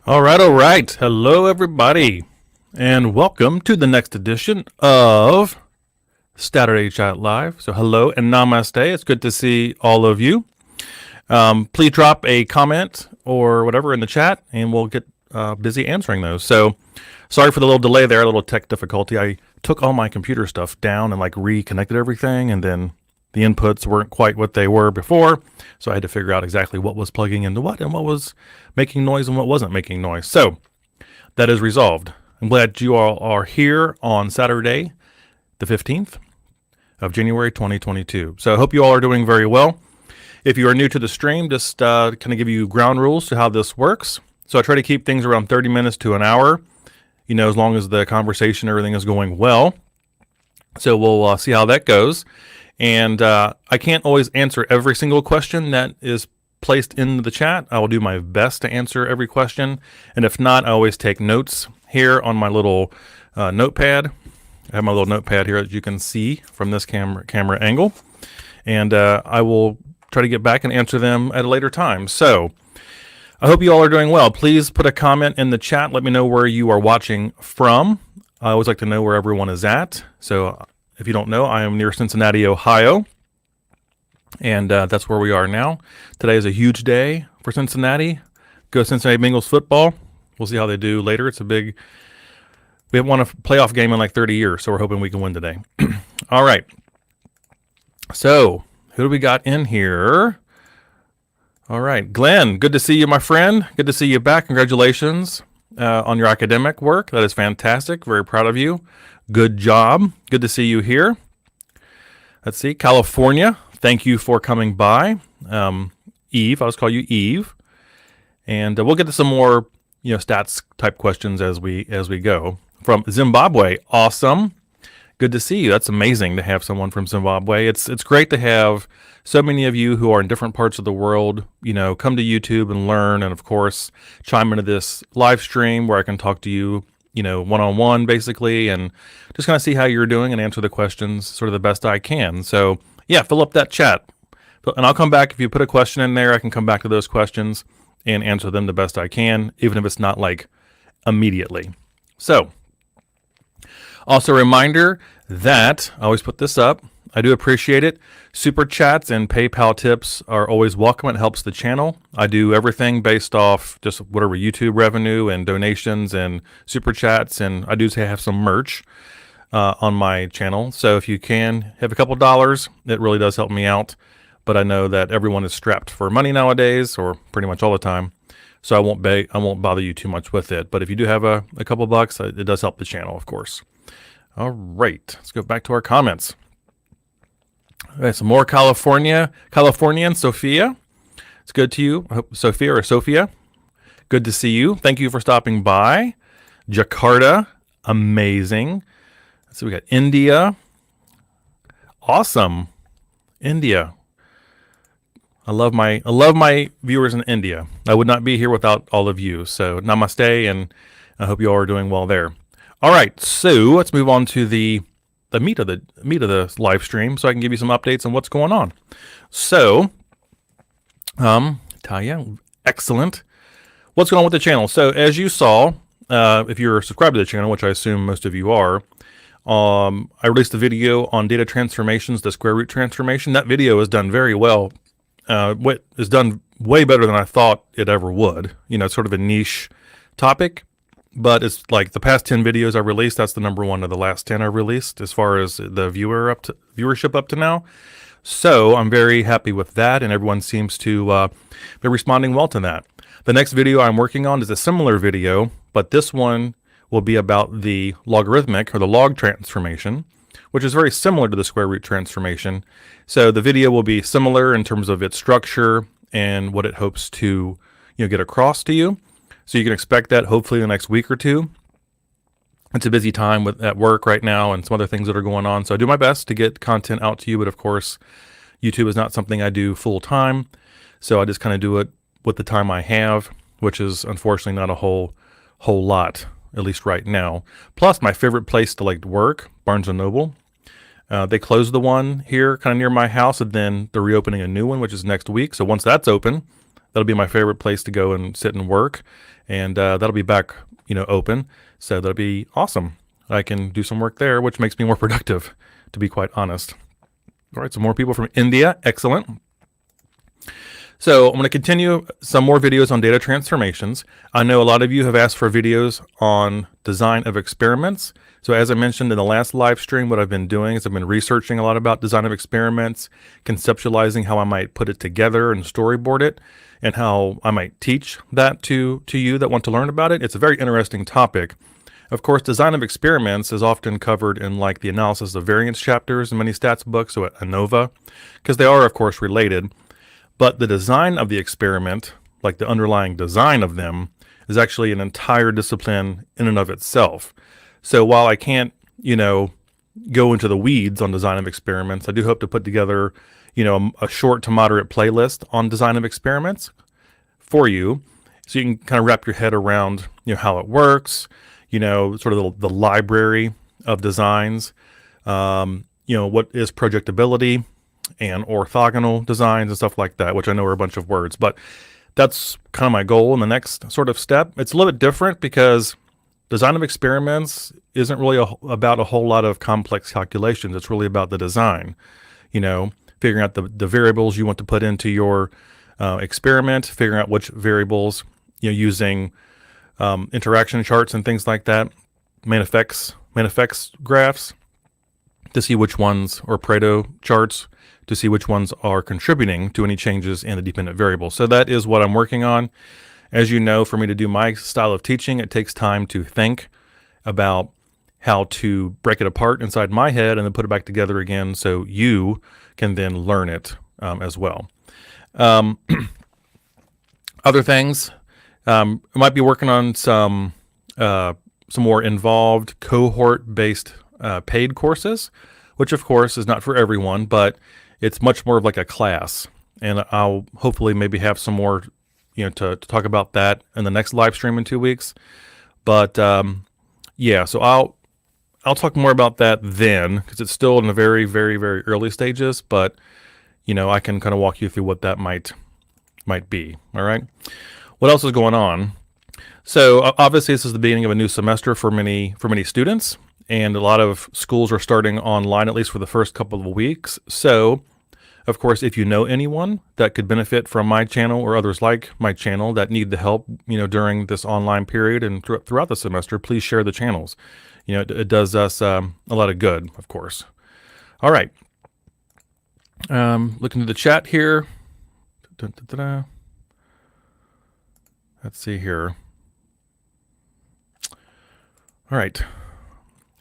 All right. Hello, everybody, and welcome to the next edition of STATURDAY Chat Live. So, hello and namaste. It's good to see all of you. Please drop a comment or whatever in the chat, and we'll get busy answering those. So, sorry for the little delay there, a little tech difficulty. I took all my computer stuff down and reconnected everything, and then the inputs weren't quite what they were before, so I had to figure out exactly what was plugging into what and what was making noise and what wasn't making noise. So that is resolved. I'm glad you all are here on Saturday, the 15th of January 2022. So I hope you all are doing very well. If you are new to the stream, just kind of give you ground rules to how this works. So I try to keep things around 30 minutes to an hour, as long as the conversation, everything is going well. So we'll see how that goes. And I can't always answer every single question that is placed in the chat. I will do my best to answer every question. And if not, I always take notes here on my little notepad. I have my little notepad here that you can see from this camera angle. And I will try to get back and answer them at a later time. So I hope you all are doing well. Please put a comment in the chat. Let me know where you are watching from. I always like to know where everyone is at. So if you don't know, I am near Cincinnati, Ohio, and that's where we are now. Today is a huge day for Cincinnati. Go Cincinnati Bengals football. We'll see how they do later. We haven't won a playoff game in 30 years, so we're hoping we can win today. All right. So who do we got in here? All right, Glenn, good to see you, my friend. Good to see you back. Congratulations on your academic work. That is fantastic. Very proud of you. Good job. Good to see you here. Let's see. California, thank you for coming by. Eve, I'll just call you Eve. And we'll get to some more, stats type questions as we go. From Zimbabwe, awesome. Good to see you. That's amazing to have someone from Zimbabwe. It's great to have so many of you who are in different parts of the world, come to YouTube and learn, and of course, chime into this live stream where I can talk to you one-on-one basically, and just kind of see how you're doing and answer the questions sort of the best I can. So yeah, fill up that chat. And I'll come back if you put a question in there. I can come back to those questions and answer them the best I can, even if it's not immediately. So also a reminder that I always put this up. I do appreciate it. Super chats and PayPal tips are always welcome. It helps the channel. I do everything based off just whatever YouTube revenue and donations and super chats, and I do have some merch on my channel. So if you can have a couple dollars, it really does help me out. But I know that everyone is strapped for money nowadays, or pretty much all the time. So I won't bother you too much with it. But if you do have a couple bucks, it does help the channel, of course. All right, let's go back to our comments. All right, some more Californian Sophia. It's good to you. I hope Sophia or Sophia. Good to see you. Thank you for stopping by. Jakarta, amazing. So we got India. Awesome. India. I love my viewers in India. I would not be here without all of you. So namaste, and I hope you all are doing well there. All right, so let's move on to the meat of the live stream, so I can give you some updates on what's going on. So, Taya, excellent. What's going on with the channel? So, as you saw, if you're subscribed to the channel, which I assume most of you are, I released a video on data transformations, the square root transformation. That video is done very well. It's done way better than I thought it ever would. It's sort of a niche topic. But it's the past 10 videos I released, that's the number one of the last 10 I released as far as the viewership up to now. So I'm very happy with that, and everyone seems to be responding well to that. The next video I'm working on is a similar video, but this one will be about the logarithmic or the log transformation, which is very similar to the square root transformation. So the video will be similar in terms of its structure and what it hopes to get across to you. So you can expect that hopefully in the next week or two. It's a busy time at work right now and some other things that are going on. So I do my best to get content out to you, but of course, YouTube is not something I do full time. So I just kind of do it with the time I have, which is unfortunately not a whole lot, at least right now. Plus, my favorite place to work, Barnes & Noble. They closed the one here kind of near my house, and then they're reopening a new one, which is next week. So once that's open, that'll be my favorite place to go and sit and work. and that'll be back, open. So that'll be awesome. I can do some work there, which makes me more productive, to be quite honest. All right, so more people from India. Excellent. So I'm going to continue some more videos on data transformations. I know a lot of you have asked for videos on design of experiments. So as I mentioned in the last live stream, what I've been doing is I've been researching a lot about design of experiments, conceptualizing how I might put it together and storyboard it, and how I might teach that to you that want to learn about it. It's a very interesting topic. Of course, design of experiments is often covered in like the analysis of variance chapters in many stats books, so at ANOVA, because they are, of course, related. But the design of the experiment, like the underlying design of them, is actually an entire discipline in and of itself. So while I can't, go into the weeds on design of experiments, I do hope to put together, a short to moderate playlist on design of experiments for you, so you can kind of wrap your head around, how it works, sort of the library of designs, what is projectability and orthogonal designs and stuff like that, which I know are a bunch of words, but that's kind of my goal in the next sort of step. It's a little bit different because design of experiments isn't really about a whole lot of complex calculations. It's really about the design, figuring out the variables you want to put into your experiment, figuring out which variables, using interaction charts and things like that, main effects graphs to see which ones, or Pareto charts to see which ones are contributing to any changes in the dependent variable. So that is what I'm working on. As you know, for me to do my style of teaching, it takes time to think about how to break it apart inside my head and then put it back together again so you can then learn it as well. Other things, I might be working on some more involved cohort-based paid courses, which of course is not for everyone, but it's much more of like a class. And I'll hopefully maybe have some more, to talk about that in the next live stream in 2 weeks. But yeah, so I'll talk more about that then, because it's still in the very, very, very early stages. But I can kind of walk you through what that might be. All right. What else is going on? So obviously this is the beginning of a new semester for many students, and a lot of schools are starting online, at least for the first couple of weeks. So of course, if you know anyone that could benefit from my channel or others like my channel that need the help, during this online period and throughout the semester, please share the channels. It does us a lot of good, of course. All right. Looking at the chat here. Let's see here. All right.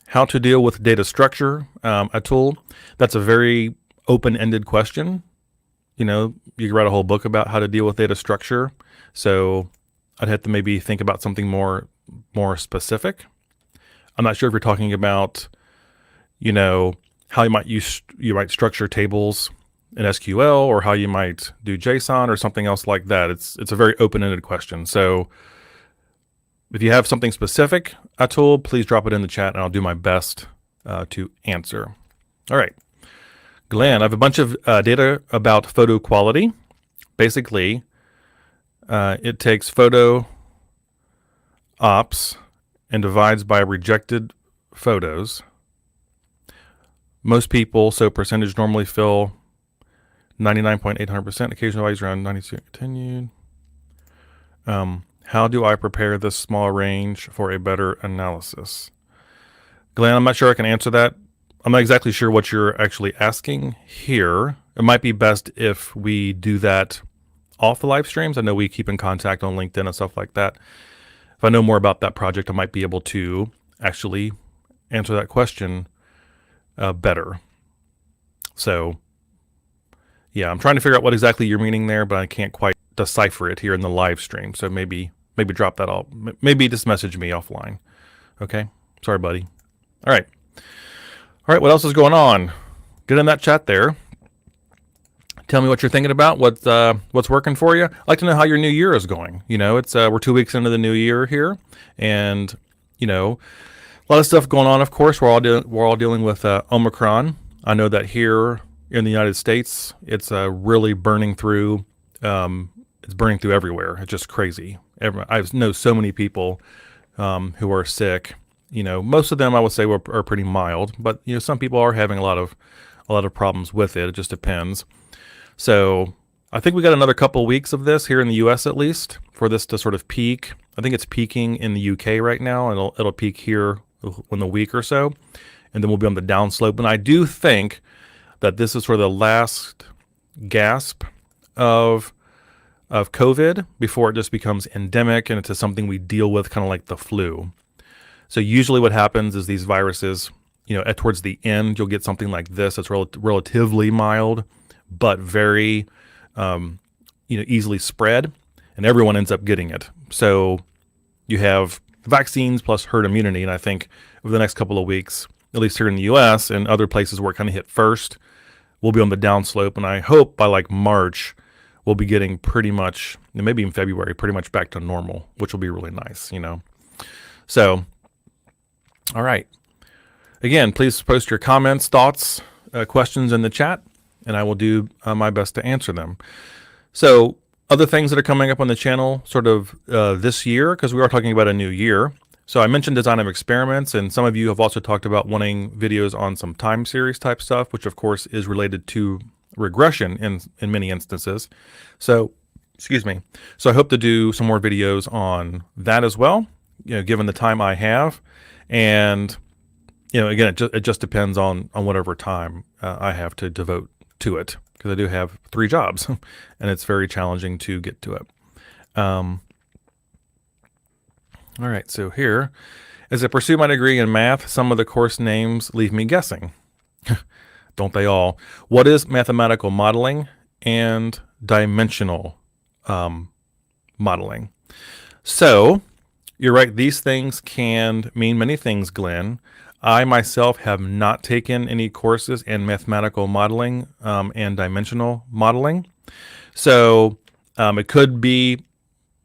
How to deal with data structure, a tool. That's a very open-ended question. You can write a whole book about how to deal with data structure. So I'd have to maybe think about something more specific. I'm not sure if you're talking about, how you might structure tables in SQL, or how you might do JSON or something else like that. It's a very open-ended question. So if you have something specific, Atul, please drop it in the chat and I'll do my best to answer. All right. Glenn, I have a bunch of data about photo quality. Basically, it takes photo ops and divides by rejected photos. Most people, so percentage normally fill 99.800%, occasional values around 92 continued. How do I prepare this small range for a better analysis? Glenn, I'm not sure I can answer that. I'm not exactly sure what you're actually asking here. It might be best if we do that off the live streams. I know we keep in contact on LinkedIn and stuff like that. If I know more about that project, I might be able to actually answer that question better. So yeah, I'm trying to figure out what exactly you're meaning there, but I can't quite decipher it here in the live stream. So maybe drop that off. Maybe just message me offline. Okay. Sorry, buddy. All right. All right, what else is going on? Get in that chat there. Tell me what you're thinking about, what's working for you. I'd like to know how your new year is going. It's we're 2 weeks into the new year here, and a lot of stuff going on. Of course, we're all dealing with Omicron. I know that here in the United States, it's really burning through. It's burning through everywhere. It's just crazy. I know so many people who are sick. Most of them I would say are pretty mild, but some people are having a lot of problems with it. It just depends. So I think we got another couple of weeks of this here in the U.S. at least for this to sort of peak. I think it's peaking in the UK right now, and it'll peak here in a week or so, and then we'll be on the downslope. And I do think that this is sort of the last gasp of COVID before it just becomes endemic and it's something we deal with, kind of like the flu. So usually what happens is these viruses, towards the end, you'll get something like this that's relatively mild, but very, easily spread, and everyone ends up getting it. So you have vaccines plus herd immunity, and I think over the next couple of weeks, at least here in the U.S. and other places where it kind of hit first, we'll be on the downslope, and I hope by like March, we'll be getting pretty much, maybe in February, pretty much back to normal, which will be really nice, So, all right. Again, please post your comments, thoughts, questions in the chat, and I will do my best to answer them. So, other things that are coming up on the channel sort of this year, because we are talking about a new year. So I mentioned design of experiments, and some of you have also talked about wanting videos on some time series type stuff, which of course is related to regression in many instances. So, excuse me. So I hope to do some more videos on that as well, given the time I have. And, again, it just depends on whatever time I have to devote to it, because I do have 3 jobs and it's very challenging to get to it. All right, so here, as I pursue my degree in math, some of the course names leave me guessing. Don't they all? What is mathematical modeling and dimensional modeling? So, you're right, these things can mean many things, Glenn. I myself have not taken any courses in mathematical modeling and dimensional modeling. So, it could be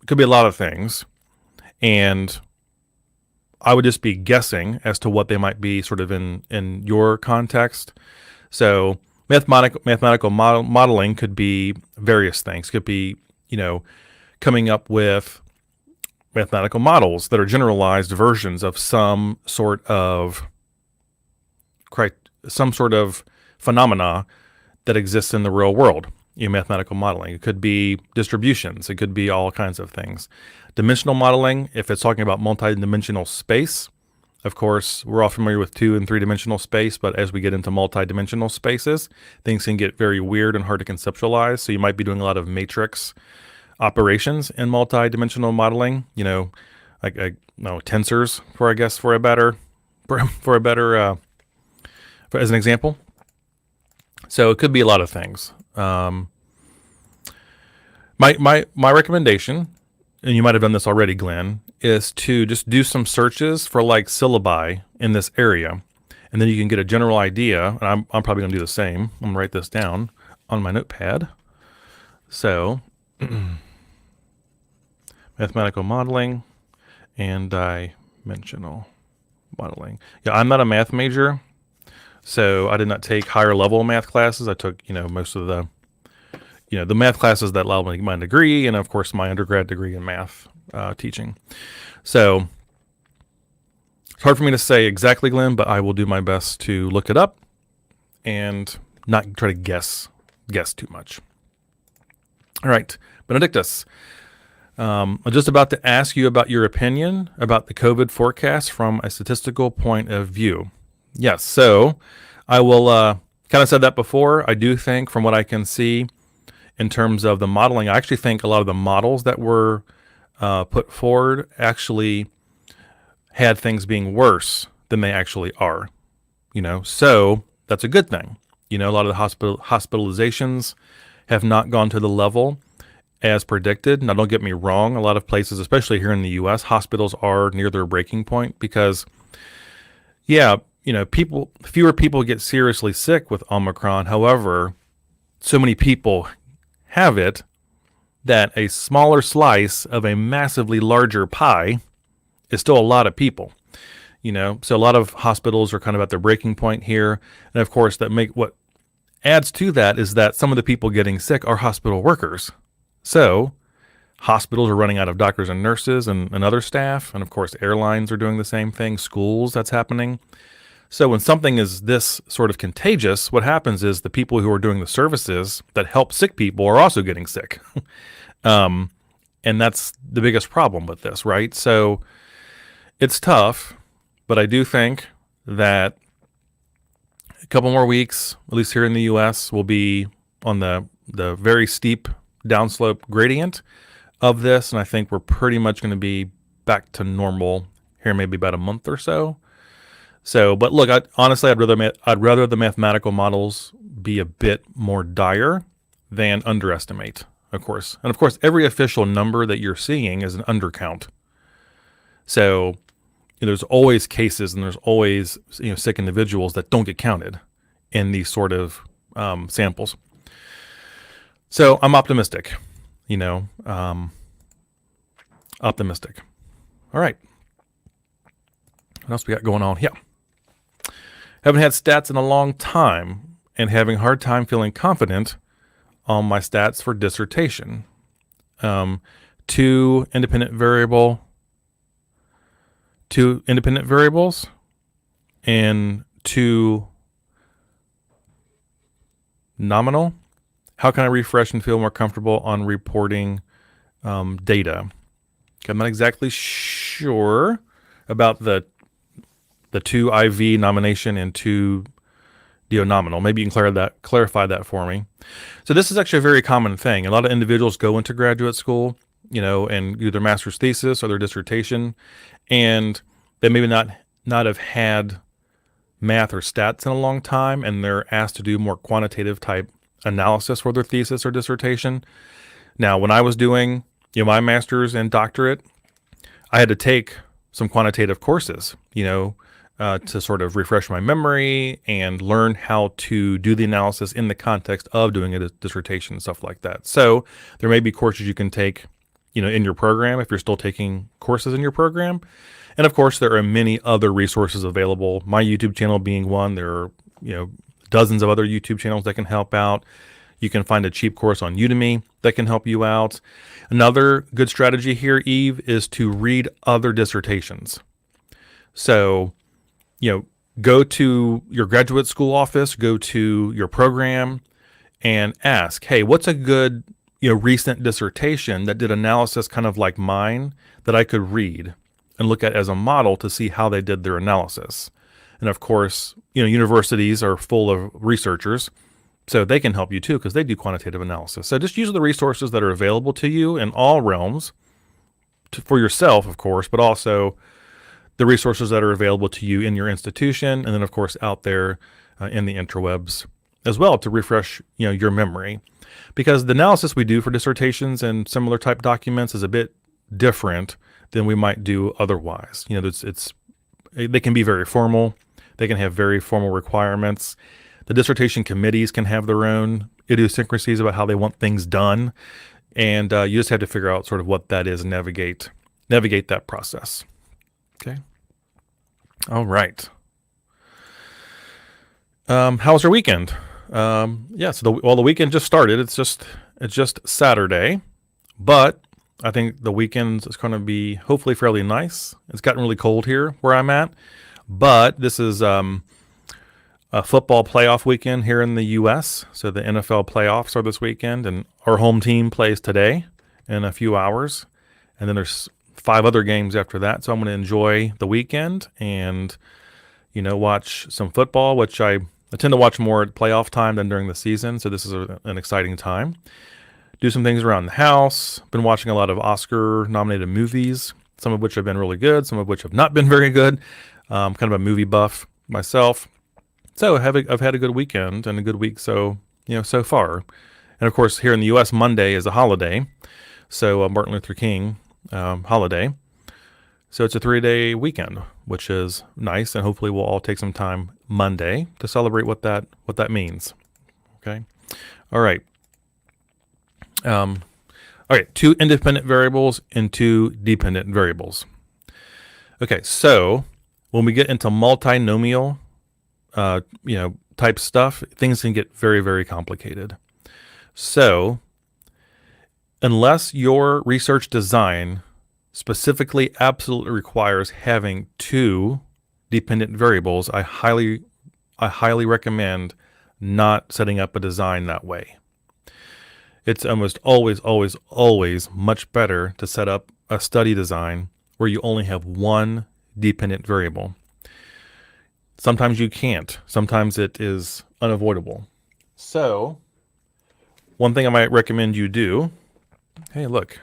a lot of things. And I would just be guessing as to what they might be sort of in your context. So mathematical modeling could be various things. Could be, coming up with mathematical models that are generalized versions of some sort of phenomena that exists in the real world. Mathematical modeling. It could be distributions. It could be all kinds of things. Dimensional modeling, if it's talking about multi-dimensional space, of course, we're all familiar with 2- and 3-dimensional space, but as we get into multi-dimensional spaces, things can get very weird and hard to conceptualize. So you might be doing a lot of matrix operations in multi-dimensional modeling, like tensors as an example. So it could be a lot of things. My recommendation, and you might have done this already, Glenn, is to just do some searches for like syllabi in this area, and then you can get a general idea. And I'm probably going to do the same. I'm going to write this down on my notepad. So, mathematical modeling and dimensional modeling. Yeah, I'm not a math major, so I did not take higher level math classes. I took, most of the math classes that allowed me my degree, and of course my undergrad degree in math teaching. So it's hard for me to say exactly, Glenn, but I will do my best to look it up and not try to guess too much. All right, Benedictus, I'm just about to ask you about your opinion about the COVID forecast from a statistical point of view. Yes, so I will kind of said that before. I do think, from what I can see, in terms of the modeling, I actually think a lot of the models that were put forward actually had things being worse than they actually are. So that's a good thing. A lot of the hospitalizations have not gone to the level as predicted. Now, don't get me wrong. A lot of places, especially here in the U.S., hospitals are near their breaking point because, fewer people get seriously sick with Omicron. However, so many people have it that a smaller slice of a massively larger pie is still a lot of people. So a lot of hospitals are kind of at their breaking point here. And of course, what adds to that is that some of the people getting sick are hospital workers. So Hospitals are running out of doctors and nurses and other staff. And of course, airlines are doing the same thing. Schools, that's happening. So when something is this sort of contagious, what happens is the people who are doing the services that help sick people are also getting sick. And that's the biggest problem with this, right? So it's tough, but I do think that a couple more weeks, at least here in the US, will be on the very steep downslope gradient of this. And I think we're pretty much going to be back to normal here, maybe about a month or so. So, but look, honestly, I'd rather the mathematical models be a bit more dire than underestimate, of course. And of course, every official number that you're seeing is an undercount. So there's always cases and there's always sick individuals that don't get counted in these sort of samples. So I'm optimistic, optimistic. All right. What else we got going on? Yeah. Haven't had stats in a long time and having a hard time feeling confident on my stats for dissertation. 2 independent variables and 2 nominal. How can I refresh and feel more comfortable on reporting data? I'm not exactly sure about the 2 IV nomination and 2 DO nominal. Maybe you can clarify that for me. So this is actually a very common thing. A lot of individuals go into graduate school, and do their master's thesis or their dissertation, and they maybe not have had math or stats in a long time, and they're asked to do more quantitative type analysis for their thesis or dissertation. Now, when I was doing my master's and doctorate, I had to take some quantitative courses, to sort of refresh my memory and learn how to do the analysis in the context of doing a dissertation and stuff like that. So there may be courses you can take, in your program if you're still taking courses in your program. And of course, there are many other resources available. My YouTube channel being one. There are, dozens of other YouTube channels that can help out. You can find a cheap course on Udemy that can help you out. Another good strategy here, Eve, is to read other dissertations. So, go to your graduate school office, go to your program and ask, hey, what's a good, recent dissertation that did analysis kind of like mine that I could read and look at as a model to see how they did their analysis. And of course, universities are full of researchers, so they can help you too because they do quantitative analysis. So just use the resources that are available to you in all realms for yourself, of course, but also the resources that are available to you in your institution, and then of course out there in the interwebs as well to refresh your memory. Because the analysis we do for dissertations and similar type documents is a bit different than we might do otherwise. They can be very formal. They can have very formal requirements. The dissertation committees can have their own idiosyncrasies about how they want things done, and you just have to figure out sort of what that is and navigate that process. Okay. All right. How was your weekend? So the weekend just started. It's just Saturday, but I think the weekend is going to be hopefully fairly nice. It's gotten really cold here where I'm at, but this is a football playoff weekend here in the U.S. So the NFL playoffs are this weekend, and our home team plays today in a few hours, and then there's 5 other games after that. So I'm going to enjoy the weekend and watch some football, which I tend to watch more at playoff time than during the season. So this is an exciting time. Do some things around the house. Been watching a lot of Oscar-nominated movies, some of which have been really good, some of which have not been very good. Kind of a movie buff myself. So I've had a good weekend and a good week so far. And of course, here in the U.S., Monday is a holiday. So Martin Luther King holiday. So it's a 3-day weekend, which is nice. And hopefully we'll all take some time Monday to celebrate what that means. Okay. All right. All right, 2 independent variables and 2 dependent variables. Okay, so when we get into multinomial, type stuff, things can get very, very complicated. So unless your research design specifically absolutely requires having two dependent variables, I highly recommend not setting up a design that way. It's almost always much better to set up a study design where you only have one dependent variable. Sometimes you can't. Sometimes it is unavoidable. So, one thing I might recommend you do, hey, look,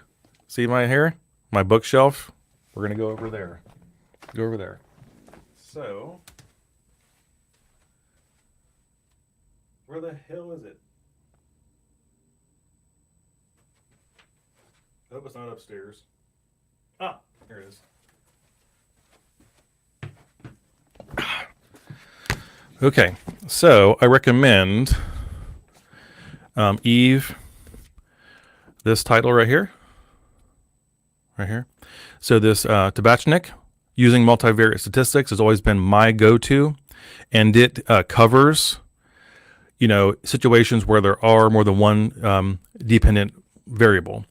see my here? My bookshelf? We're going to go over there. Go over there. So, where the hell is it? I hope it's not upstairs. Ah, here it is. Okay, so I recommend Eve, this title right here. So this Tabachnik, using multivariate statistics, has always been my go-to, and it covers, situations where there are more than one dependent variable.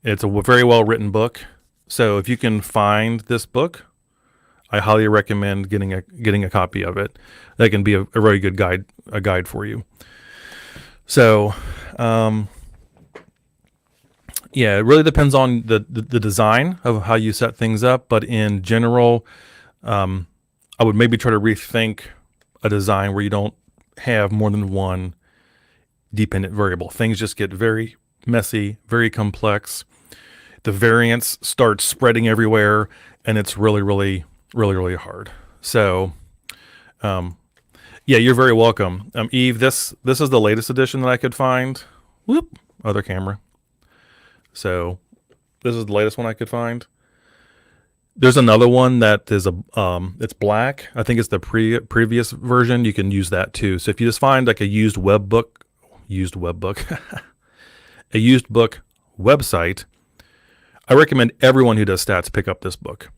It's a very well-written book, so if you can find this book, I highly recommend getting a copy of it. That can be a very good guide for you. So, yeah, it really depends on the design of how you set things up, but in general, I would maybe try to rethink a design where you don't have more than one dependent variable. Things just get very messy, very complex. The variance starts spreading everywhere, and it's really hard. So, yeah, you're very welcome. Eve, this is the latest edition that I could find. Whoop, other camera. So, this is the latest one I could find. There's another one that is it's black. I think it's the previous version. You can use that too. So if you just find like a used book website, I recommend everyone who does stats pick up this book.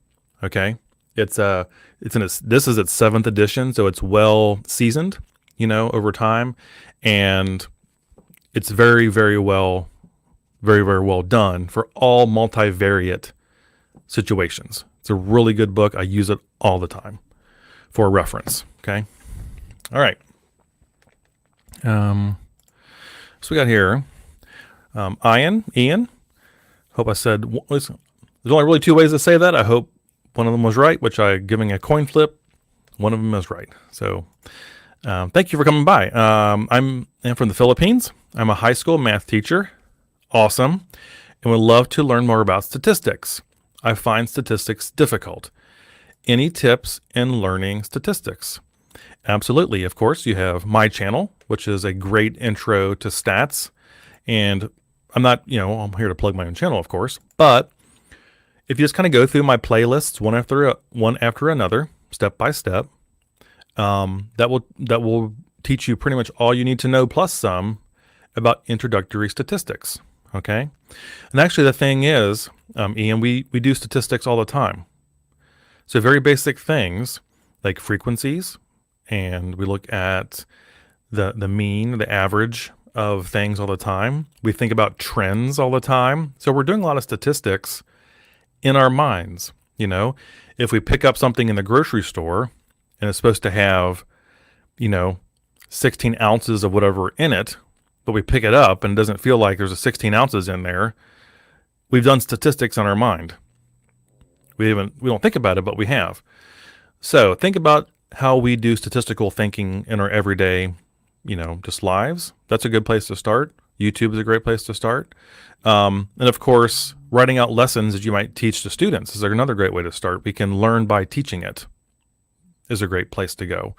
Okay, this is its 7th edition, so it's well seasoned, over time, and it's very well done for all multivariate situations. It's a really good book. I use it all the time for reference. Okay, all right. So we got here, Ian. Hope I said, there's only really 2 ways to say that. I hope one of them was right, which I'm giving a coin flip. One of them is right. So thank you for coming by. I'm from the Philippines. I'm a high school math teacher. Awesome. And would love to learn more about statistics. I find statistics difficult. Any tips in learning statistics? Absolutely. Of course, you have my channel, which is a great intro to stats. And I'm not, I'm here to plug my own channel, of course. But if you just kind of go through my playlists one after another, step by step, that will teach you pretty much all you need to know plus some about introductory statistics. Okay, and actually the thing is, Ian, we do statistics all the time. So very basic things like frequencies, and we look at the mean, the average of things all the time. We think about trends all the time. So we're doing a lot of statistics in our minds. If we pick up something in the grocery store and it's supposed to have, 16 ounces of whatever in it, but we pick it up and it doesn't feel like there's a 16 ounces in there, we've done statistics in our mind. We don't think about it, but we have. So think about how we do statistical thinking in our everyday, just lives. That's a good place to start. YouTube is a great place to start. And of course, writing out lessons that you might teach to students is another great way to start. We can learn by teaching it is a great place to go.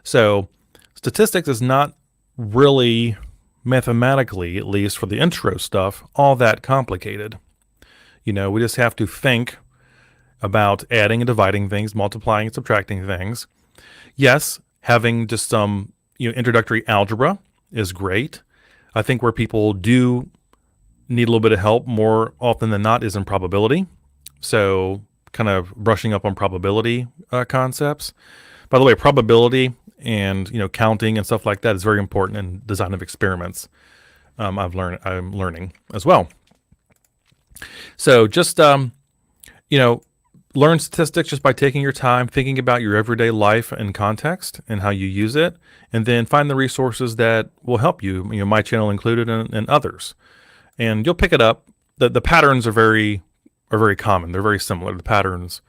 So statistics is not really, mathematically, at least for the intro stuff, all that complicated. We just have to think about adding and dividing things, multiplying and subtracting things. Yes, having just some introductory algebra is great. I think where people do need a little bit of help more often than not is in probability. So kind of brushing up on probability concepts. By the way, probability and counting and stuff like that is very important in design of experiments. I'm learning as well. So just you know, learn statistics just by taking your time, thinking about your everyday life and context and how you use it, and then find the resources that will help you. You know, my channel included, and others, and you'll pick it up. The patterns are very common. They're very similar. The patterns,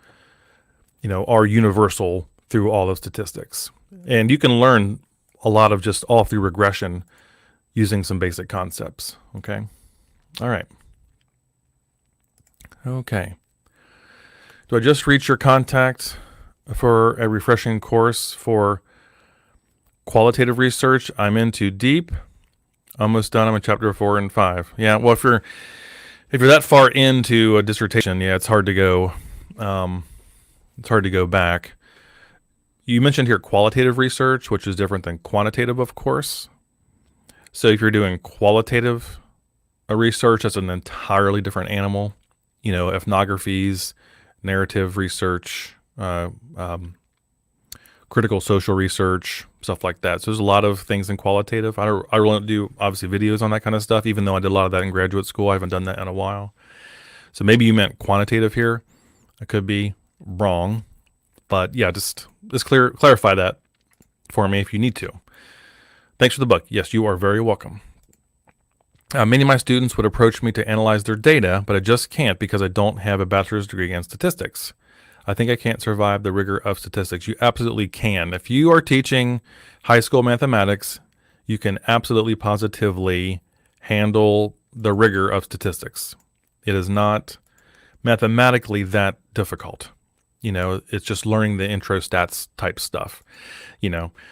are universal through all of statistics, and you can learn a lot of just all through regression using some basic concepts. Okay. All right. Okay. Do I just reach your contact for a refreshing course for qualitative research? I'm into deep. Almost done. I'm in chapter 4 and 5. Yeah. Well, if you're that far into a dissertation, yeah, it's hard to go. It's hard to go back. You mentioned here qualitative research, which is different than quantitative, of course. So if you're doing qualitative research, that's an entirely different animal. Ethnographies, narrative research, critical social research, stuff like that. So there's a lot of things in qualitative. I really don't do, obviously, videos on that kind of stuff, even though I did a lot of that in graduate school. I haven't done that in a while. So maybe you meant quantitative here. I could be wrong. But yeah, just clarify that for me if you need to. Thanks for the book. Yes, you are very welcome. Many of my students would approach me to analyze their data, but I just can't because I don't have a bachelor's degree in statistics. I think I can't survive the rigor of statistics. You absolutely can. If you are teaching high school mathematics, you can absolutely positively handle the rigor of statistics. It is not mathematically that difficult. It's just learning the intro stats type stuff.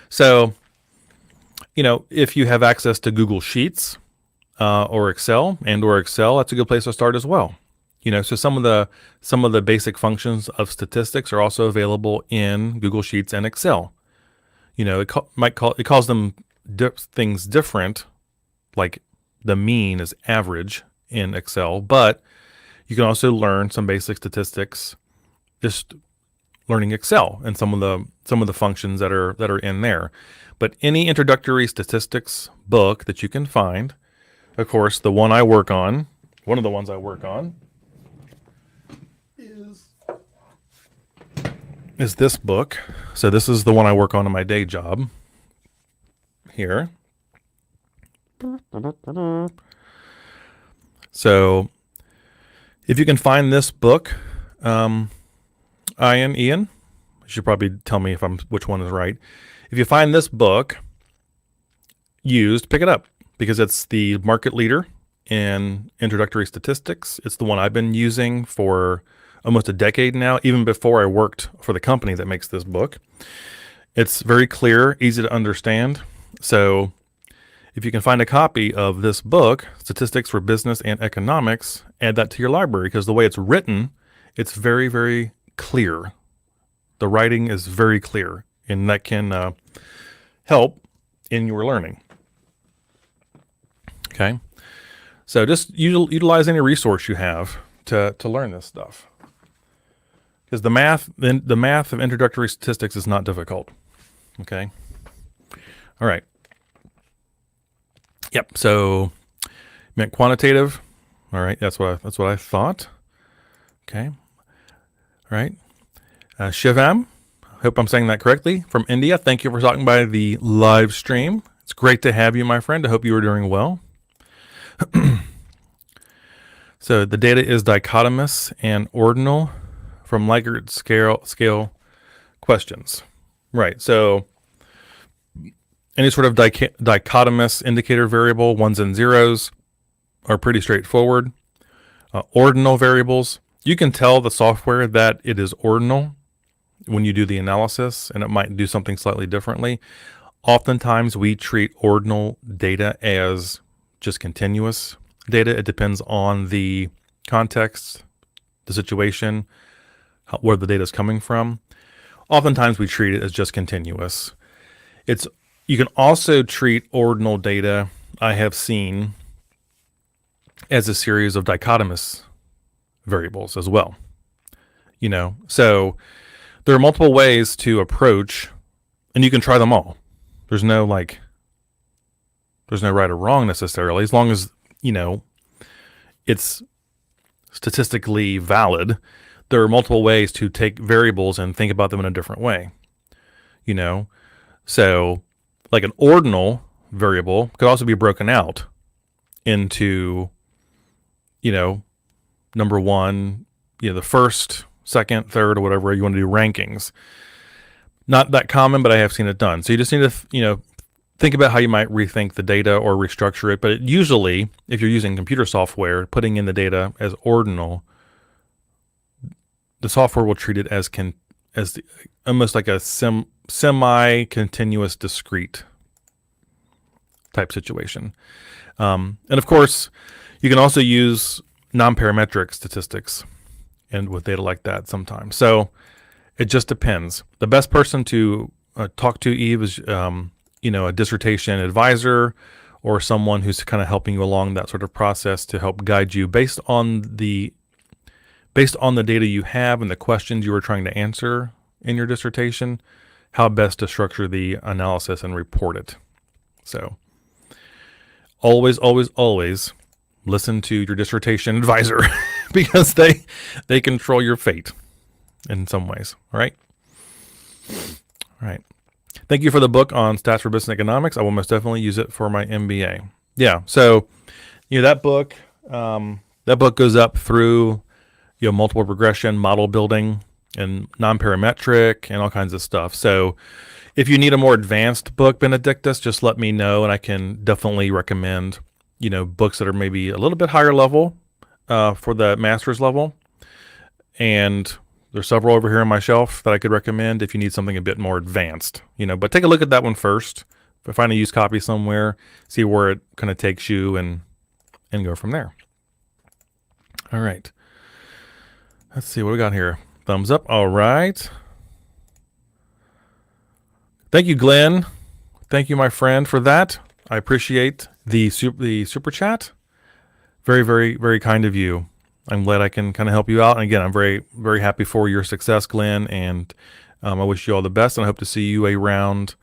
So, if you have access to Google Sheets, or Excel, that's a good place to start as well. So some of the basic functions of statistics are also available in Google Sheets and Excel. It calls them things different, like the mean is average in Excel, but you can also learn some basic statistics just learning Excel and some of the functions that are in there. But any introductory statistics book that you can find. Of course, one of the ones I work on is this book. So this is the one I work on in my day job here. So if you can find this book, Ian, you should probably tell me which one is right. If you find this book used, pick it up, because it's the market leader in introductory statistics. It's the one I've been using for almost a decade now, even before I worked for the company that makes this book. It's very clear, easy to understand. So if you can find a copy of this book, Statistics for Business and Economics, add that to your library, because the way it's written, it's very, very clear. The writing is very clear, and that can help in your learning. Okay, so just utilize any resource you have to learn this stuff, because the math of introductory statistics is not difficult. Okay, all right. Yep. So meant quantitative. All right, that's what I thought. Okay, all right. Shivam, hope I'm saying that correctly, from India. Thank you for stopping by the live stream. It's great to have you, my friend. I hope you are doing well. So the data is dichotomous and ordinal from Likert scale questions. Right. So any sort of dichotomous indicator variable, ones and zeros, are pretty straightforward. Ordinal variables, you can tell the software that it is ordinal when you do the analysis, and it might do something slightly differently. Oftentimes we treat ordinal data as just continuous data. It depends on the context, the situation, where the data is coming from. Oftentimes we treat it as just continuous. You can also treat ordinal data, I have seen, as a series of dichotomous variables as well. So there are multiple ways to approach, and you can try them all. There's no right or wrong necessarily, as long as, it's statistically valid, there are multiple ways to take variables and think about them in a different way. You know, so like an ordinal variable could also be broken out into, number one, the first, second, third, or whatever you want to do rankings. Not that common, but I have seen it done. So you just need to, think about how you might rethink the data or restructure it. But usually, if you're using computer software, putting in the data as ordinal, the software will treat it as almost like a semi-continuous discrete type situation. And of course, you can also use non-parametric statistics and with data like that sometimes. So it just depends. The best person to talk to, Eve, is a dissertation advisor or someone who's kind of helping you along that sort of process to help guide you based on the data you have and the questions you were trying to answer in your dissertation, how best to structure the analysis and report it. So always, always, always listen to your dissertation advisor because they control your fate in some ways. All right. All right. Thank you for the book on stats for business economics. I will most definitely use it for my MBA. Yeah. So, that book goes up through, multiple regression, model building, and non-parametric, and all kinds of stuff. So if you need a more advanced book, Benedictus, just let me know, and I can definitely recommend, books that are maybe a little bit higher level for the master's level. And there's several over here on my shelf that I could recommend if you need something a bit more advanced, but take a look at that one first. Find a used copy somewhere, see where it kind of takes you, and go from there. All right. Let's see what we got here. Thumbs up. All right. Thank you, Glenn. Thank you, my friend, for that. I appreciate the super chat. Very, very, very kind of you. I'm glad I can kind of help you out. And again, I'm very, very happy for your success, Glenn. And I wish you all the best. And I hope to see you around.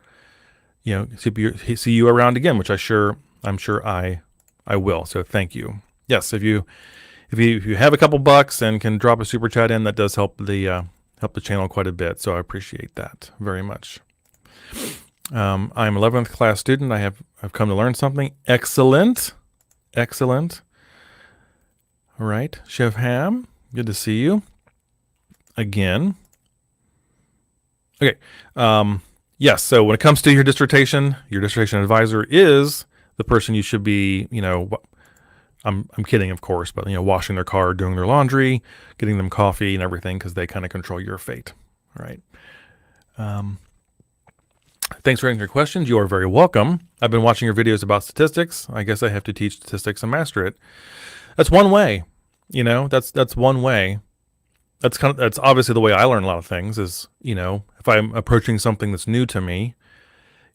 See you around again, which I'm sure I will. So thank you. Yes, if you have a couple bucks and can drop a super chat in, that does help the channel quite a bit. So I appreciate that very much. I'm 11th class student. I've come to learn something. Excellent. All right, Chef Ham, good to see you again. Okay. Yes. So when it comes to your dissertation advisor is the person you should be, I'm kidding, of course, but, washing their car, doing their laundry, getting them coffee and everything, because they kind of control your fate. All right. Thanks for answering your questions. You are very welcome. I've been watching your videos about statistics. I guess I have to teach statistics and master it. That's one way, that's one way. That's obviously the way I learn a lot of things is, if I'm approaching something that's new to me,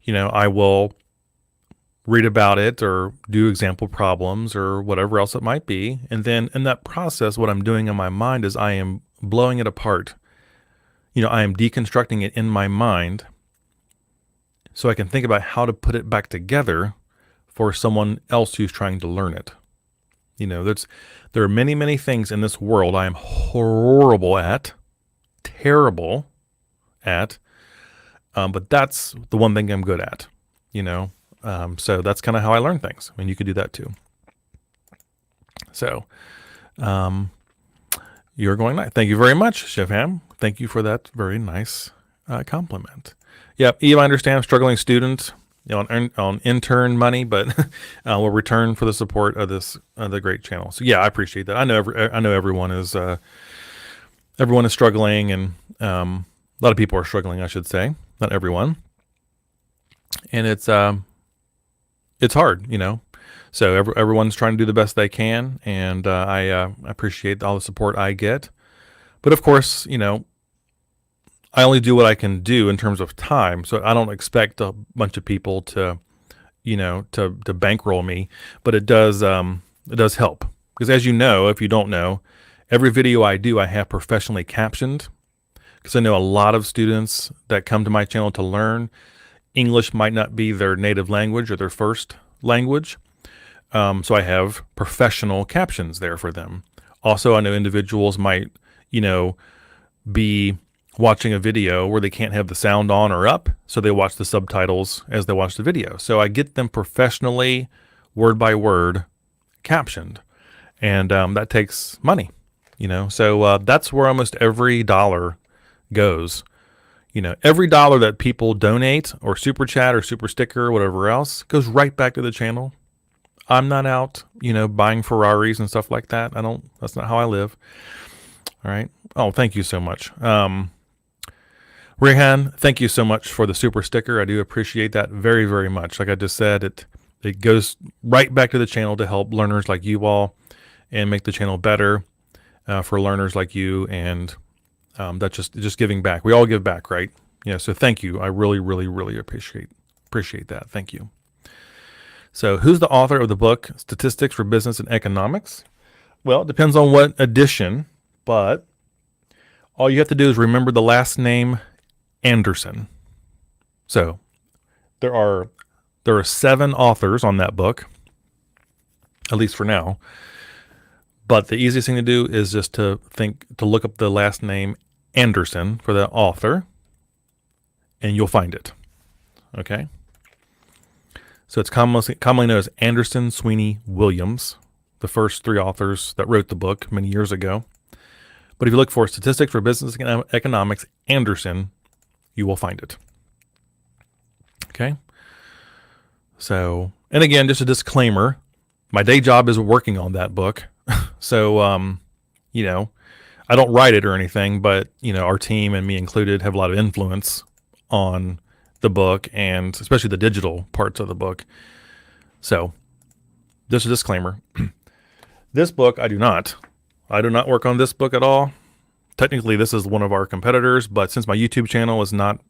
I will read about it or do example problems or whatever else it might be. And then in that process, what I'm doing in my mind is I am blowing it apart. I am deconstructing it in my mind so I can think about how to put it back together for someone else who's trying to learn it. There are many, many things in this world I am terrible at, but that's the one thing I'm good at, so that's kind of how I learn things. I mean, you could do that too. So, you're going nice. Thank you very much, Chef Ham. Thank you for that very nice compliment. Yeah, Eve, I understand, struggling student, on intern money, but will return for the support of the great channel. So yeah, I appreciate that. I know everyone is struggling, and a lot of people are struggling, I should say, not everyone. And it's hard, So everyone's trying to do the best they can, and I appreciate all the support I get. But of course, I only do what I can do in terms of time, so I don't expect a bunch of people to bankroll me. But it does help, because as you know, if you don't know, every video I do, I have professionally captioned, because I know a lot of students that come to my channel to learn English might not be their native language or their first language. So I have professional captions there for them Also, I know individuals might, be watching a video where they can't have the sound on or up, so they watch the subtitles as they watch the video. So I get them professionally, word by word, captioned, and that takes money, So that's where almost every dollar goes. Every dollar that people donate or super chat or super sticker or whatever else goes right back to the channel. I'm not out, buying Ferraris and stuff like that. That's not how I live. All right. Oh, thank you so much. Rehan, thank you so much for the super sticker. I do appreciate that very, very much. Like I just said, it goes right back to the channel to help learners like you all and make the channel better for learners like you. And that's just giving back. We all give back, right? So thank you. I really, really, really appreciate that. Thank you. So who's the author of the book, Statistics for Business and Economics? Well, it depends on what edition, but all you have to do is remember the last name Anderson. So there are 7 authors on that book, at least for now. But the easiest thing to do is just to look up the last name Anderson for the author, and you'll find it. Okay? So it's commonly known as Anderson Sweeney Williams, the first 3 authors that wrote the book many years ago. But if you look for Statistics for Business and Economics, Anderson, you will find it. Okay? So, and again, just a disclaimer, my day job is working on that book. So, I don't write it or anything, but, our team and me included have a lot of influence on the book and especially the digital parts of the book. So, just a disclaimer. This book, I do not work on this book at all. Technically, this is one of our competitors, but since my YouTube channel is not,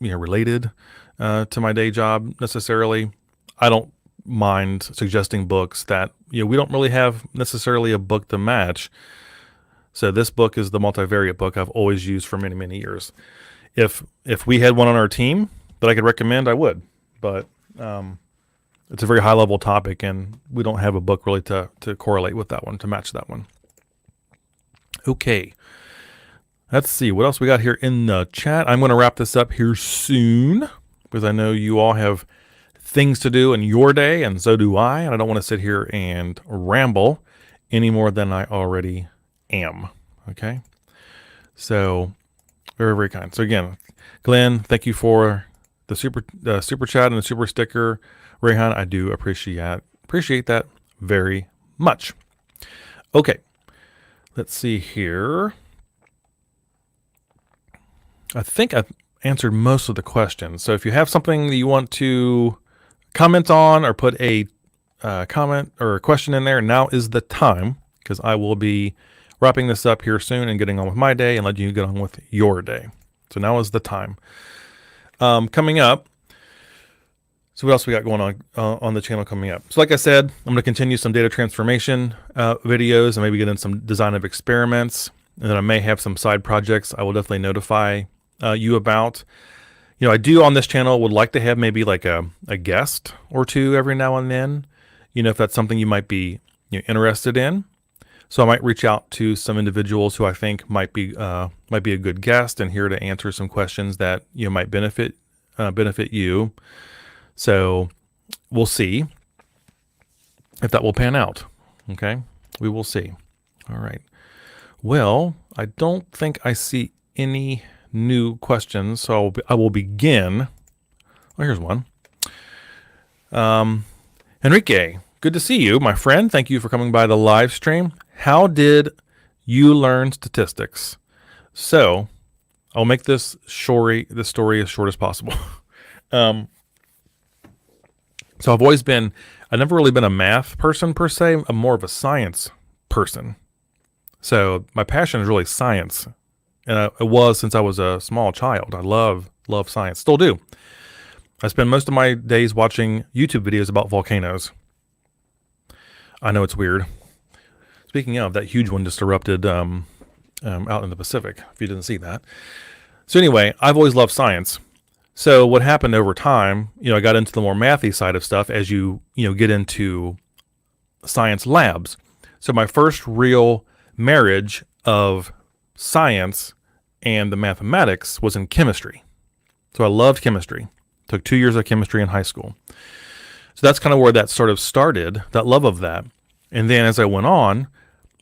related to my day job necessarily, I don't mind suggesting books that, we don't really have necessarily a book to match. So this book is the Multivariate book I've always used for many, many years. If we had one on our team that I could recommend, I would. But it's a very high-level topic, and we don't have a book really to correlate with that one, to match that one. Okay. Let's see. What else we got here in the chat? I'm going to wrap this up here soon because I know you all have things to do in your day, and so do I, and I don't want to sit here and ramble any more than I already am. Okay? So, very, very kind. So again, Glenn, thank you for the super chat and the super sticker. Rehan, I do appreciate that very much. Okay, let's see here. I think I've answered most of the questions. So if you have something that you want to comment on or put a comment or a question in there, now is the time, because I will be wrapping this up here soon and getting on with my day and letting you get on with your day. So now is the time. Coming up, so what else we got going on the channel coming up? So like I said, I'm going to continue some data transformation videos and maybe get in some design of experiments. And then I may have some side projects I will definitely notify you about. I do on this channel would like to have maybe like a guest or two every now and then, if that's something you might be interested in. So I might reach out to some individuals who I think might be a good guest and here to answer some questions that might benefit you. So we'll see if that will pan out. Okay, we will see. All right. Well, I don't think I see any new questions, so I will begin. Oh, here's one. Enrique, good to see you, my friend. Thank you for coming by the live stream. How did you learn statistics? So I'll make this story as short as possible. So I've never really been a math person per se. I'm more of a science person. So my passion is really science. And it was since I was a small child. I love science. Still do. I spend most of my days watching YouTube videos about volcanoes. I know it's weird. Speaking of, that huge one just erupted out in the Pacific, if you didn't see that. So anyway, I've always loved science. So what happened over time, I got into the more mathy side of stuff as you get into science labs. So my first real marriage of science and the mathematics was in chemistry. So I loved chemistry. Took 2 years of chemistry in high school. So that's kind of where that sort of started, that love of that. And then as I went on,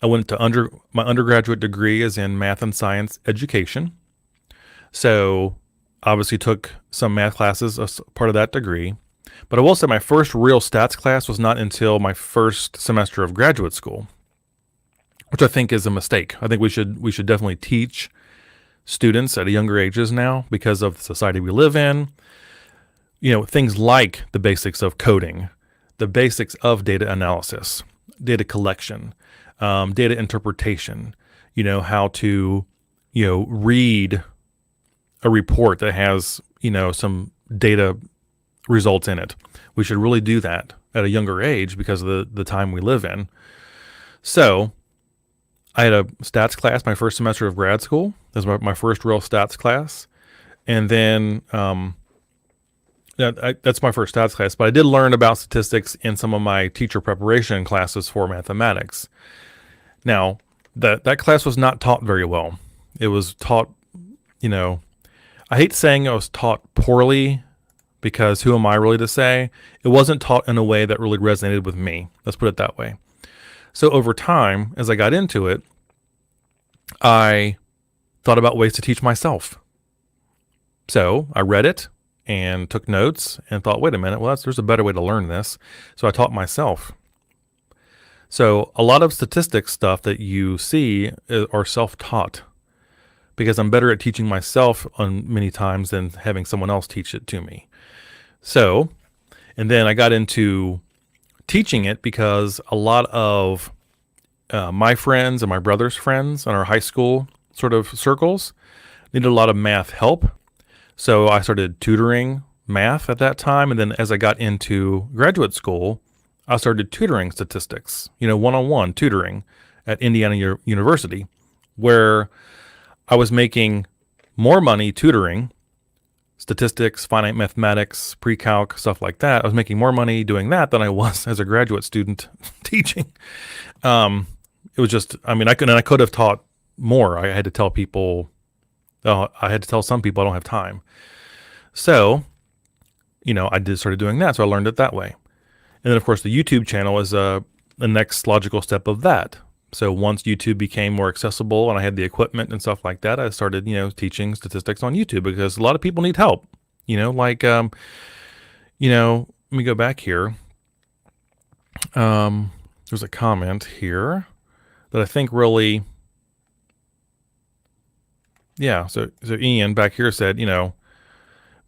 I went to my undergraduate degree is in math and science education. So obviously took some math classes as part of that degree. But I will say my first real stats class was not until my first semester of graduate school, which I think is a mistake. I think we should definitely teach students at younger ages now because of the society we live in. Things like the basics of coding, the basics of data analysis, data collection, data interpretation, how to, read a report that has, some data results in it. We should really do that at a younger age because of the time we live in. So I had a stats class my first semester of grad school. That was my first real stats class. And then that's my first stats class. But I did learn about statistics in some of my teacher preparation classes for mathematics. Now, that class was not taught very well. It was taught, I hate saying it was taught poorly because who am I really to say? It wasn't taught in a way that really resonated with me. Let's put it that way. So over time, as I got into it, I thought about ways to teach myself. So I read it and took notes and thought, wait a minute, there's a better way to learn this. So I taught myself. So a lot of statistics stuff that you see are self-taught because I'm better at teaching myself on many times than having someone else teach it to me. So, and then I got into teaching it because a lot of my friends and my brother's friends in our high school sort of circles needed a lot of math help. So I started tutoring math at that time. And then as I got into graduate school, I started tutoring statistics, one-on-one tutoring at Indiana University, where I was making more money tutoring statistics, finite mathematics, pre-calc, stuff like that. I was making more money doing that than I was as a graduate student teaching. It was just, I could have taught more. I had to tell people, I had to tell some people I don't have time. So, I started doing that. So I learned it that way. And then of course the YouTube channel is the next logical step of that. So once YouTube became more accessible and I had the equipment and stuff like that, I started, teaching statistics on YouTube because a lot of people need help, let me go back here. There's a comment here that I think really, so Ian back here said,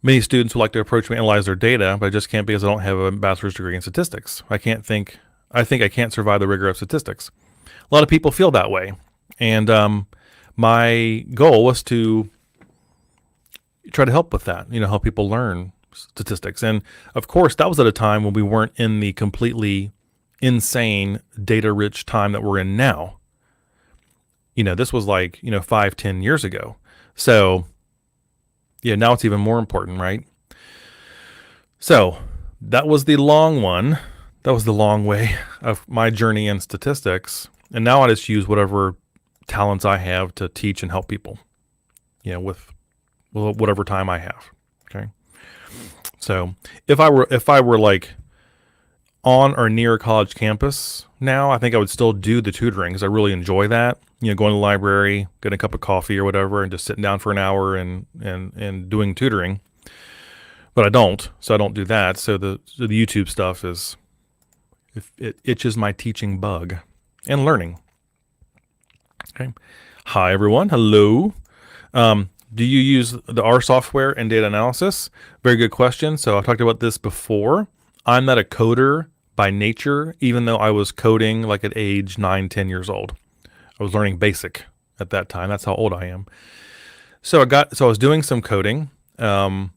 many students would like to approach me and analyze their data, but I just can't because I don't have a bachelor's degree in statistics. I think I can't survive the rigor of statistics. A lot of people feel that way. And my goal was to try to help with that, help people learn statistics. And of course, that was at a time when we weren't in the completely insane data-rich time that we're in now. This was like, 5-10 years ago. So, now it's even more important, right? So that was the long one. That was the long way of my journey in statistics. And now I just use whatever talents I have to teach and help people, with whatever time I have. Okay. So if I were like on or near a college campus now, I think I would still do the tutoring because I really enjoy that. Going to the library, getting a cup of coffee or whatever, and just sitting down for an hour and doing tutoring. But I don't, so I don't do that. So the YouTube stuff it itches my teaching bug and learning. Okay. Hi everyone. Hello. Do you use the R software and data analysis? Very good question. So I've talked about this before. I'm not a coder by nature, even though I was coding like at age 9-10 years old. I was learning BASIC at that time. That's how old I am. So I was doing some coding, in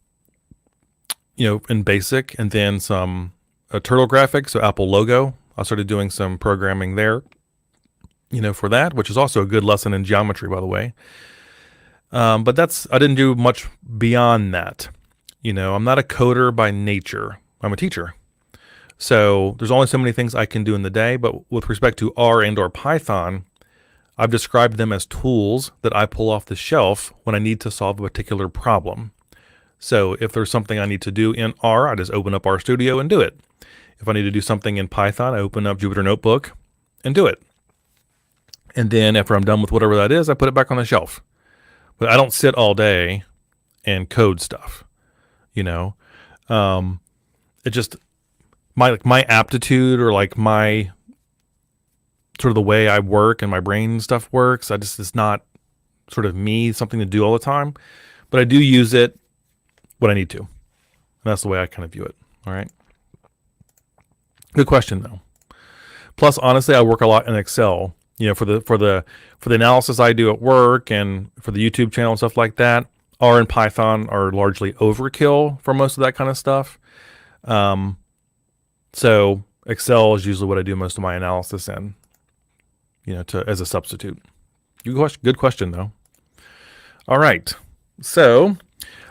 BASIC, and then some turtle graphics, so Apple logo. I started doing some programming there, for that, which is also a good lesson in geometry, by the way. But I didn't do much beyond that. I'm not a coder by nature. I'm a teacher. So there's only so many things I can do in the day, but with respect to R and or Python, I've described them as tools that I pull off the shelf when I need to solve a particular problem. So if there's something I need to do in R, I just open up RStudio and do it. If I need to do something in Python, I open up Jupyter Notebook and do it. And then after I'm done with whatever that is, I put it back on the shelf. But I don't sit all day and code stuff, you know. It just my aptitude, or like my sort of the way I work and my brain stuff works. It's not sort of me, something to do all the time, but I do use it when I need to. And that's the way I kind of view it. All right. Good question though. Plus, honestly, I work a lot in Excel, you know, for the analysis I do at work and for the YouTube channel and stuff like that. R and Python are largely overkill for most of that kind of stuff. So Excel is usually what I do most of my analysis in, you know, as a substitute. Good question though. All right. So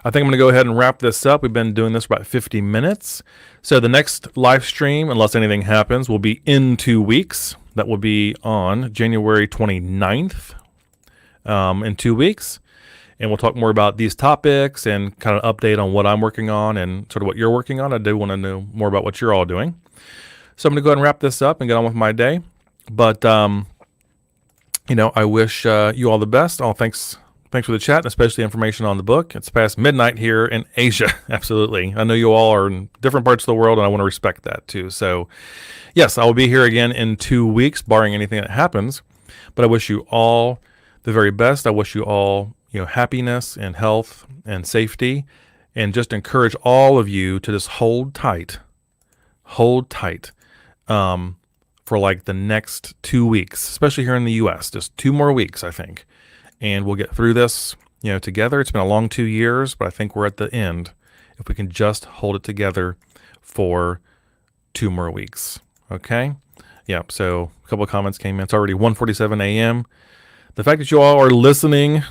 I think I'm going to go ahead and wrap this up. We've been doing this for about 50 minutes. So the next live stream, unless anything happens, will be in 2 weeks. That will be on January 29th, in 2 weeks. And we'll talk more about these topics and kind of update on what I'm working on and sort of what you're working on. I do want to know more about what you're all doing. So I'm going to go ahead and wrap this up and get on with my day. But, you know, I wish you all the best. Thanks for the chat, and especially information on the book. It's past midnight here in Asia. Absolutely. I know you all are in different parts of the world, and I want to respect that too. So, yes, I will be here again in 2 weeks, barring anything that happens. But I wish you all the very best. I wish you all, you know, happiness and health and safety, and just encourage all of you to just hold tight, for like the next 2 weeks, especially here in the U.S. Just 2 more weeks, I think, and we'll get through this, you know, together. It's been a long 2 years, but I think we're at the end if we can just hold it together for 2 more weeks. Okay. Yeah. So a couple of comments came in. It's already 1:47 a.m. The fact that you all are listening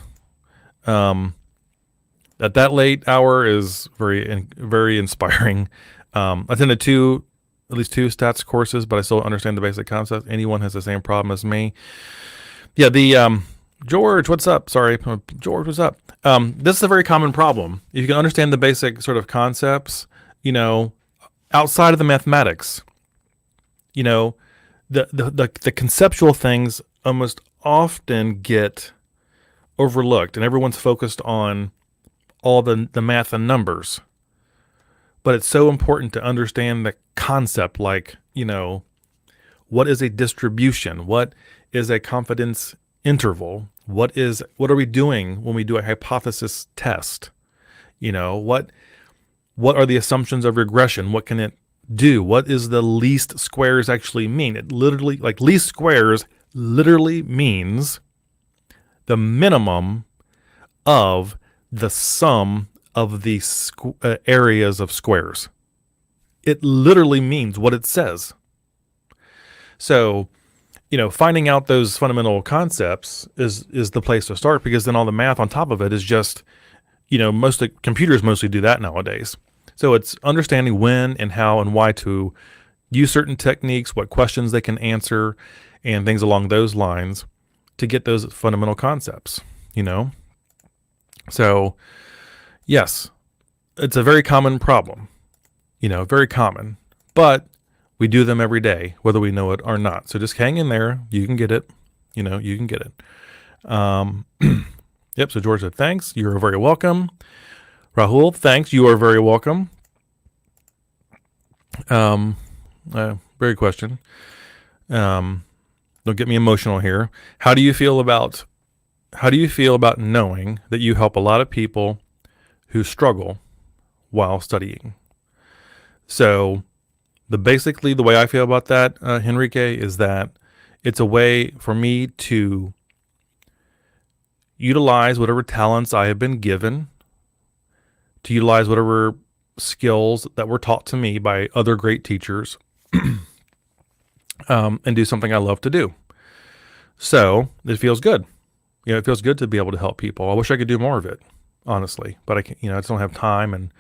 at that late hour is very inspiring. I attended at least two stats courses, but I still understand the basic concepts. Anyone has the same problem as me. Yeah, George, what's up? Sorry, George, what's up? This is a very common problem. If you can understand the basic sort of concepts, you know, outside of the mathematics, you know, the conceptual things almost often get overlooked, and everyone's focused on all the math and numbers. But it's so important to understand the concept, like, you know, what is a distribution? What is a confidence interval? What are we doing when we do a hypothesis test? You know, what are the assumptions of regression? What can it do? What is the least squares actually mean? It literally, like, least squares literally means the minimum of the sum of the areas of squares. It literally means what it says. So, you know, finding out those fundamental concepts is the place to start, because then all the math on top of it is just, you know, computers mostly do that nowadays. So it's understanding when and how and why to use certain techniques, what questions they can answer, and things along those lines to get those fundamental concepts, you know? So, yes, it's a very common problem, you know, very common, but we do them every day, whether we know it or not. So just hang in there. You can get it. You know, you can get it. Yep. So George said, thanks. You're very welcome. Rahul, thanks. You are very welcome. Very question. Don't get me emotional here. How do you feel about knowing that you help a lot of people who struggle while studying? So basically the way I feel about that, Henrique, is that it's a way for me to utilize whatever talents I have been given, to utilize whatever skills that were taught to me by other great teachers, and do something I love to do. So it feels good. You know, it feels good to be able to help people. I wish I could do more of it, honestly, but I can't, you know, I just don't have time, and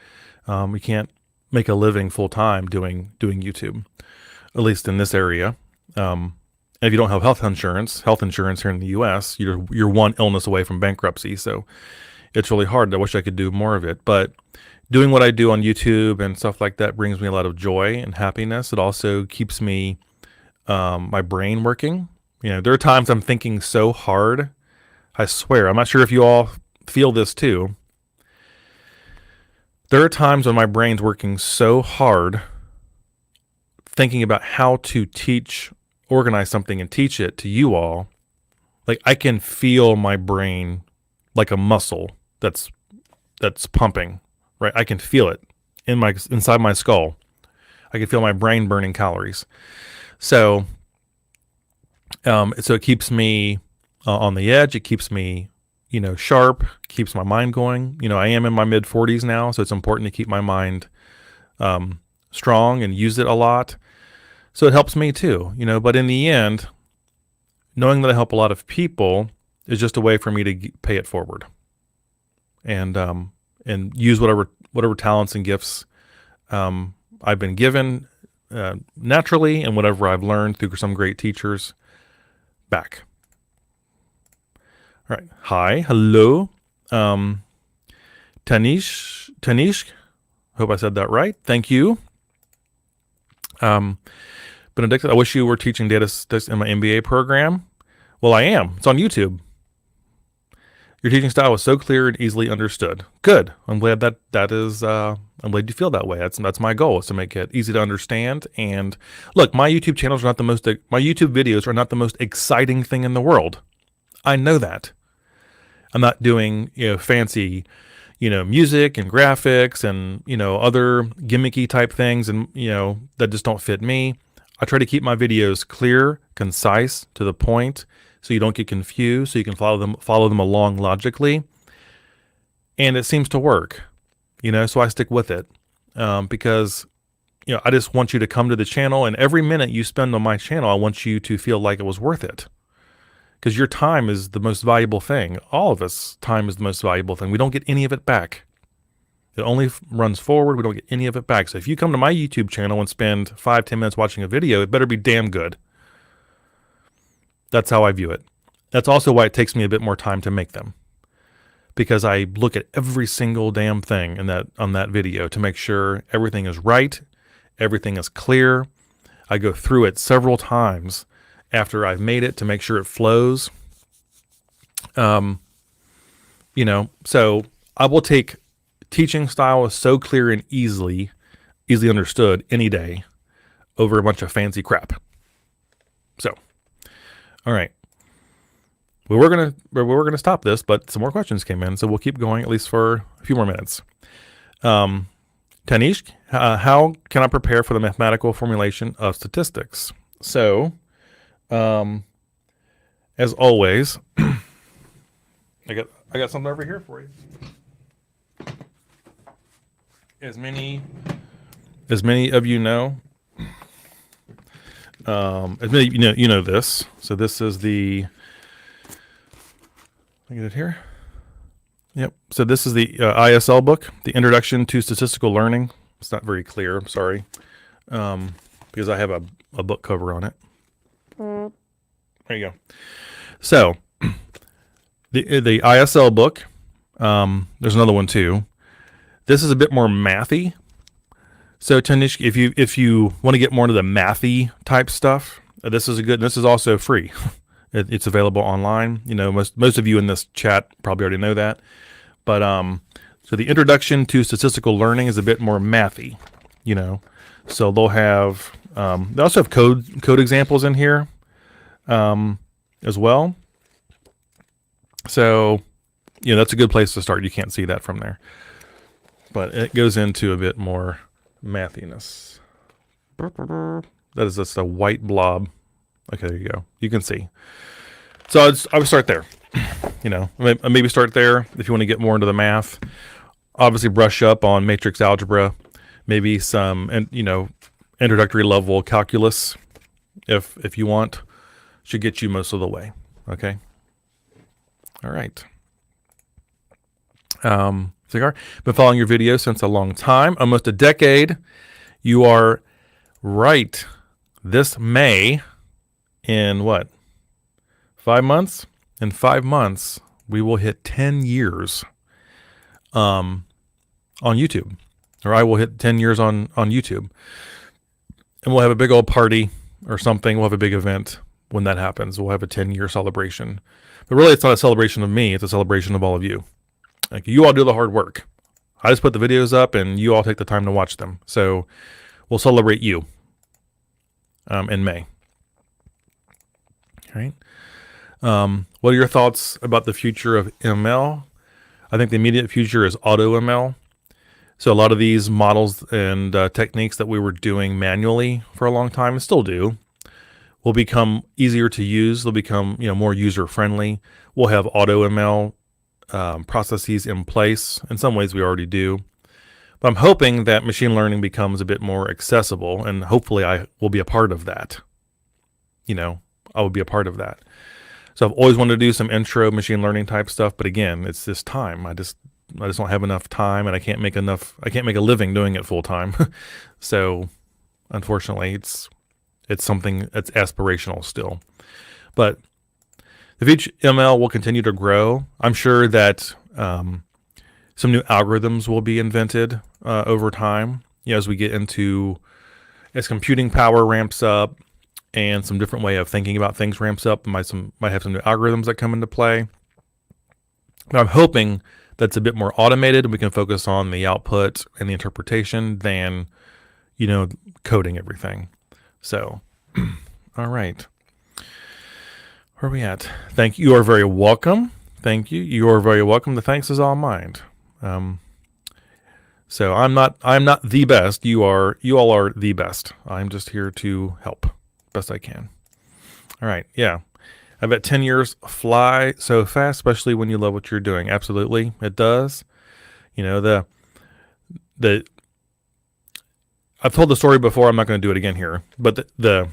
we can't make a living full time doing YouTube, at least in this area. And if you don't have health insurance here in the U.S., you're one illness away from bankruptcy. So it's really hard. I wish I could do more of it, but doing what I do on YouTube and stuff like that brings me a lot of joy and happiness. It also keeps me my brain working. There are times I'm thinking so hard. I swear, I'm not sure if you all feel this too. There are times when my brain's working so hard thinking about how to organize something and teach it to you all. Like I can feel my brain like a muscle that's pumping, right? I can feel it inside my skull. I can feel my brain burning calories. So it keeps me on the edge. It keeps me, sharp, keeps my mind going. I am in my mid 40s now, so it's important to keep my mind strong and use it a lot. So it helps me too, but in the end, knowing that I help a lot of people is just a way for me to pay it forward and use whatever talents and gifts I've been given naturally and whatever I've learned through some great teachers back. All right. Hi. Hello. Tanish. Hope I said that right. Thank you. Benedict, I wish you were teaching data statistics in my MBA program. Well, I am. It's on YouTube. Your teaching style was so clear and easily understood. Good. I'm glad that is. I'm glad you feel that way. That's my goal, is to make it easy to understand. And look, my YouTube channels are not my YouTube videos are not the most exciting thing in the world. I know that. I'm not doing fancy, music and graphics and other gimmicky type things, and that just don't fit me. I try to keep my videos clear, concise, to the point, so you don't get confused, so you can follow them along logically. And it seems to work, so I stick with it because I just want you to come to the channel, and every minute you spend on my channel, I want you to feel like it was worth it. Because your time is the most valuable thing. All of us, time is the most valuable thing. We don't get any of it back. It only runs forward. We don't get any of it back. So if you come to my YouTube channel and spend 5-10 minutes watching a video, it better be damn good. That's how I view it. That's also why it takes me a bit more time to make them. Because I look at every single damn thing on that video to make sure everything is right, everything is clear. I go through it several times after I've made it to make sure it flows. So I will take teaching style is so clear and easily understood any day over a bunch of fancy crap. So, all right. We were gonna stop this, but some more questions came in, so we'll keep going at least for a few more minutes. Tanish, how can I prepare for the mathematical formulation of statistics? So, as always, I got something over here for you. As many of you know, as many you know this. So this is the. I get it here. Yep. So this is the ISL book, the Introduction to Statistical Learning. It's not very clear. I'm sorry, because I have a book cover on it. There you go. So the ISL book. There's another one too. This is a bit more mathy. So Tanish, if you want to get more into the mathy type stuff, this is also free. It's available online. Most of you in this chat probably already know that. But so the Introduction to Statistical Learning is a bit more mathy. So they'll have they also have code examples in here as well. So that's a good place to start. You can't see that from there. But it goes into a bit more mathiness. That is just a white blob. Okay, there you go. You can see. So I would start there. Maybe start there if you want to get more into the math. Obviously, brush up on matrix algebra. Maybe some, introductory level calculus, if you want. Should get you most of the way. Okay. All right. Cigar. Been following your videos since a long time, almost a decade. You are right. This May, in what? 5 months? In 5 months, we will hit 10 years on YouTube. Or I will hit 10 years on YouTube. And we'll have a big old party or something. We'll have a big event when that happens. We'll have a 10-year celebration. But really, it's not a celebration of me. It's a celebration of all of you. Like, you all do the hard work. I just put the videos up, and you all take the time to watch them. So we'll celebrate you in May. All right. What are your thoughts about the future of ML? I think the immediate future is auto ML. So a lot of these models and techniques that we were doing manually for a long time and still do will become easier to use. They'll become more user friendly. We'll have auto ML processes in place. In some ways we already do. But I'm hoping that machine learning becomes a bit more accessible, and hopefully I will be a part of that. I will be a part of that. So I've always wanted to do some intro machine learning type stuff, but again, it's this time. I just don't have enough time, and I can't make a living doing it full time. So unfortunately, it's something that's aspirational still. But the future ML will continue to grow. I'm sure that some new algorithms will be invented over time. As computing power ramps up and some different way of thinking about things ramps up, might have some new algorithms that come into play. But I'm hoping that's a bit more automated, and we can focus on the output and the interpretation than, coding everything. So, all right. Where are we at? Thank you. You are very welcome. Thank you. You are very welcome. The thanks is all mine. So I'm not the best. You all are the best. I'm just here to help best I can. All right. Yeah. I bet 10 years fly so fast, especially when you love what you're doing. Absolutely. It does. I've told the story before. I'm not going to do it again here, but the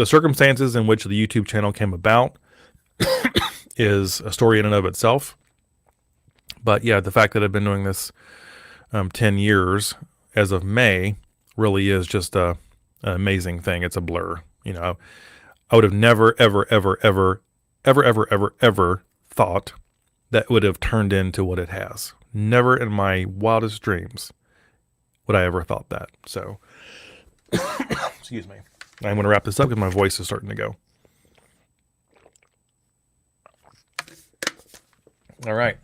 circumstances in which the YouTube channel came about is a story in and of itself. But yeah, the fact that I've been doing this 10 years as of May really is just an amazing thing. It's a blur. I would have never, ever, ever, ever, ever, ever, ever, ever thought that would have turned into what it has. Never in my wildest dreams would I ever thought that. So, excuse me. I'm going to wrap this up because my voice is starting to go. All right.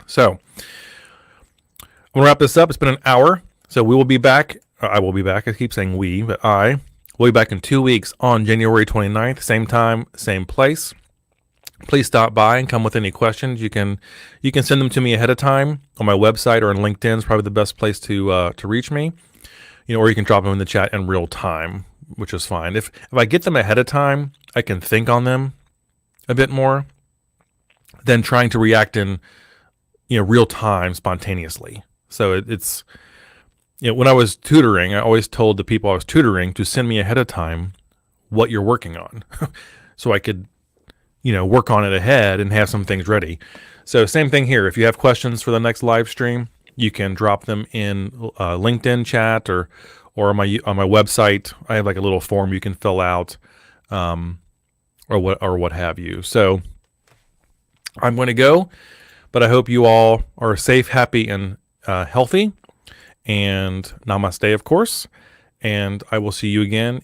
So, I'm going to wrap this up. It's been an hour. So we will be back. I will be back. I keep saying we, but I will be back in 2 weeks on January 29th. Same time, same place. Please stop by and come with any questions. You can send them to me ahead of time on my website or on LinkedIn is probably the best place to reach me. Or you can drop them in the chat in real time, which is fine. If I get them ahead of time, I can think on them a bit more than trying to react in real time spontaneously. So it's when I was tutoring, I always told the people I was tutoring to send me ahead of time what you're working on, so I could work on it ahead and have some things ready. So same thing here. If you have questions for the next live stream, you can drop them in LinkedIn chat or on my website. I have like a little form you can fill out, or what have you. So I'm going to go, but I hope you all are safe, happy, and healthy. And namaste, of course. And I will see you again